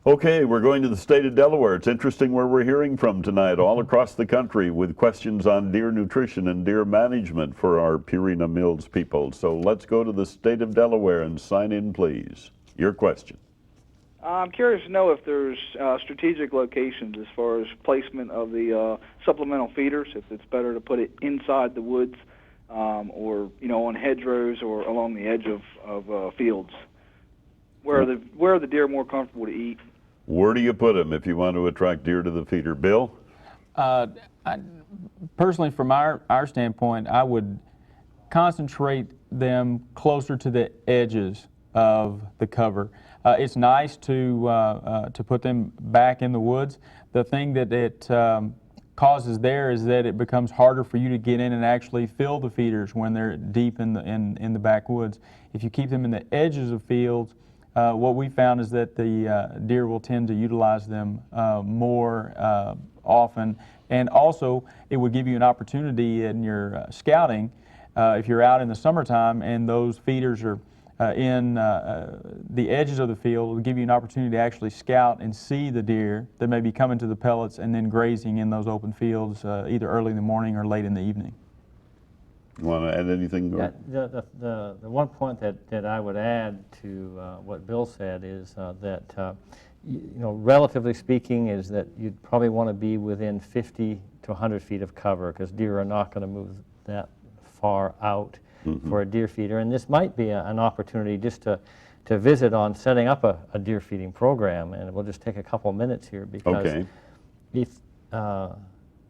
Okay, we're going to the state of Delaware. It's interesting where we're hearing from tonight, all across the country, with questions on deer nutrition and deer management for our Purina Mills people. So let's go to the state of Delaware and sign in, please. Your question. I'm curious to know if there's strategic locations as far as placement of the supplemental feeders, if it's better to put it inside the woods or, on hedgerows or along the edge of fields. Where are the deer more comfortable to eat? Where do you put them if you want to attract deer to the feeder? Bill? Personally, from our standpoint, I would concentrate them closer to the edges of the cover. It's nice to put them back in the woods. The thing that it causes there is that it becomes harder for you to get in and actually fill the feeders when they're deep in the backwoods. If you keep them in the edges of fields, what we found is that the deer will tend to utilize them more often, and also it would give you an opportunity in your scouting if you're out in the summertime and those feeders are in the edges of the field. It will give you an opportunity to actually scout and see the deer that may be coming to the pellets and then grazing in those open fields either early in the morning or late in the evening. You want to add anything? Yeah, the one point that I would add to what Bill said is that, relatively speaking, is that you'd probably want to be within 50 to 100 feet of cover, because deer are not going to move that far out for a deer feeder. And this might be an opportunity just to visit on setting up a deer feeding program. And we'll just take a couple minutes here, because if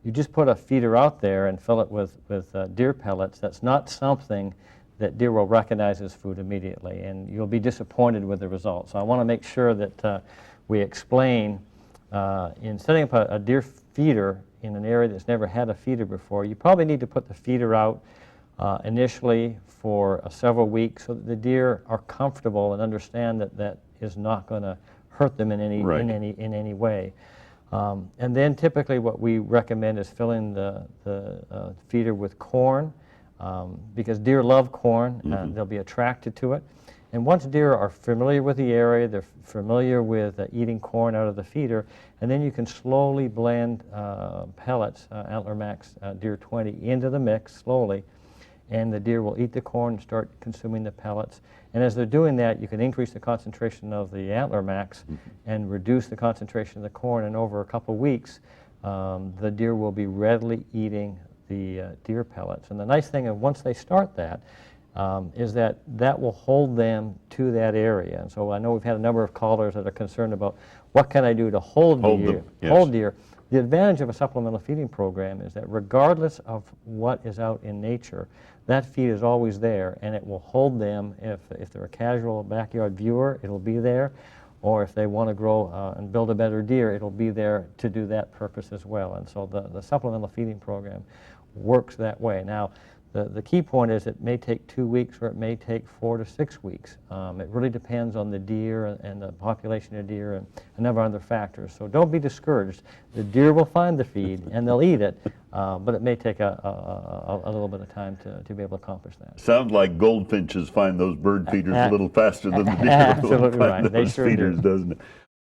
you just put a feeder out there and fill it with deer pellets, that's not something that deer will recognize as food immediately, and you'll be disappointed with the results. So I want to make sure that we explain in setting up a deer feeder in an area that's never had a feeder before, you probably need to put the feeder out initially for several weeks so that the deer are comfortable and understand that that is not going to hurt them in any way. And then typically what we recommend is filling the feeder with corn, because deer love corn, and they'll be attracted to it. And once deer are familiar with the area, they're familiar with eating corn out of the feeder, and then you can slowly blend pellets, Antler Max Deer 20, into the mix slowly, and the deer will eat the corn and start consuming the pellets. And as they're doing that, you can increase the concentration of the Antler Max and reduce the concentration of the corn, and over a couple weeks, the deer will be readily eating the deer pellets. And the nice thing is, once they start that, is that will hold them to that area. And so I know we've had a number of callers that are concerned about what can I do to hold deer. Hold deer. The advantage of a supplemental feeding program is that regardless of what is out in nature, that feed is always there, and it will hold them. If they're a casual backyard viewer, it'll be there. Or if they want to grow and build a better deer, it'll be there to do that purpose as well. And so the supplemental feeding program works that way. Now, the key point is it may take 2 weeks or it may take 4 to 6 weeks. It really depends on the deer and the population of deer and a number of other factors. So don't be discouraged. The deer will find the feed and they'll eat it, but it may take a little bit of time to be able to accomplish that. Sounds like goldfinches find those bird feeders a little faster than the deer. Absolutely will find right. They those sure feeders, do. doesn't it?